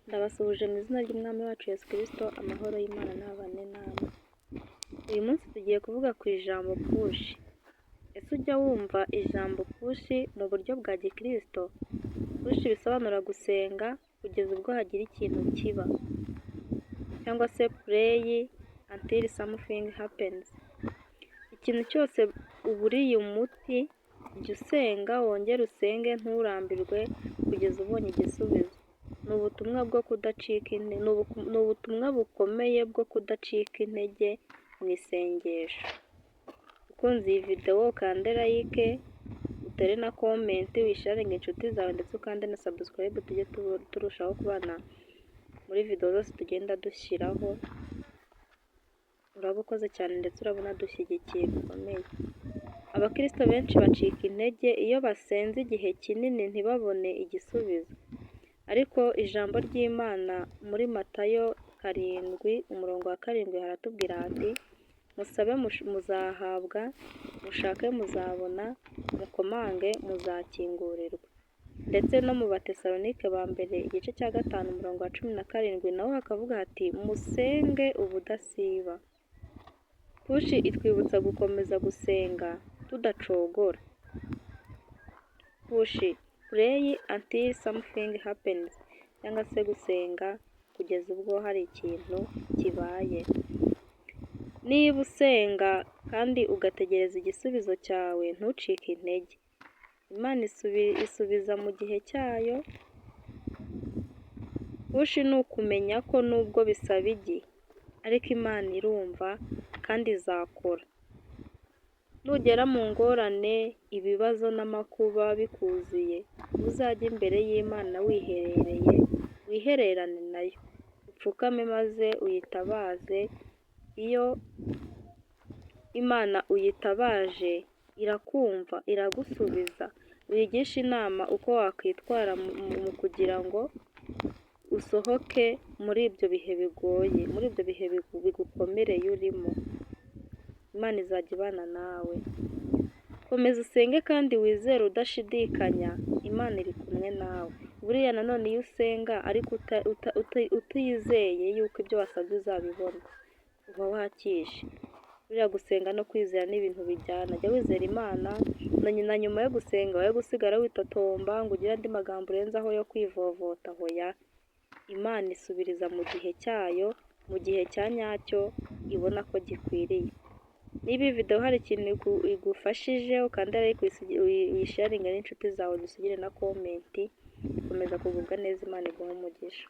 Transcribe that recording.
Ndabasuhuje mu izina ry'Umwami wacu Yesu Kristo, amahoro y'Imana n'abane namwe. Uyu munsi tugiye kuvuga ku ijambo pushi. Ese ujya wumva ijambo pushi mu buryo bwa gikristo? Pushi bisobanura gusenga kugeza ubwo hagira ikintu kiba, cyangwa se pureyi until something happens. Ikintu cyose uburiye umuti, jya usenga wongere usenge nturambirwe kugeza ubonye igisubizo. Ni ubutumwa bwo kudacika intege, ni ubutumwa bukomeye bwo kudacika intege mu isengesho. Ukunze iyi videwo ukande like, utere na komenti, wisharinge inshuti zawe ndetse ukande na subscribe, tujye turushaho kubana muri video zose tugenda dushyiraho. Uraba ukoze cyane ndetse urabona dushyigikiye bikomeye. Abakristo benshi bacika intege iyo basenze igihe kinini ntibabone igisubizo. Ariko ijambo ry'Imana muri Matayo 7:7 haratubwira hati: musabe muzahabwa, mushake muzabona, mukomange muzakingurirwa. Ndetse no mu Batesalonike ba mbere 5:17 naho hakavuga hati: musenge ubudasiba. Pushi itwibutsa gukomeza gusenga tudacogora. Pushi, pray until something happens, cyangwa se gusenga kugeza ubwo hari ikintu kibaye. Niba usenga kandi ugategereza igisubizo cyawe, ntucike intege. Imana isubiza mu gihe cyayo. Pushi ni ukumenya ko nubwo bisaba igihe, ariko Imana irumva kandi izakora. Nugera mu ngorane, ibibazo n'amakuba bikuziye, uzajye imbere y'Imana wihererane nayo, upfukame maze uyitabaze. Iyo Imana uyitabaje irakumva, iragusubiza. Wigisha inama uko wakwitwara mu kugira ngo usohoke muri ibyo bihe bigoye, muri ibyo bihe bigukomereye urimo. Imana izajya ibana nawe. Komeza usenge kandi wizere udashidikanya, Imana iri kumwe nawe. Buriya nanone iyo usenga ariko utizeye yuko ibyo wasabye uzabibona, uba wakishe. Buriya gusenga no kwizera ni ibintu bijyana. Jya wizera Imana, na nyuma yo gusenga wowe gusigara witotomba ngo ugire andi magambo urenzaho yo kwivovota. Hoya, Imana isubiriza mu gihe cyayo, mu gihe cya nyacyo ibona ko gikwiriye. Niba iyi video hari ikintu igufashije, ukanda like, wisharinge n'inshuti zawe, dusigire na komenti. Komeza kugubwa neza, Imana iguhe umugisha.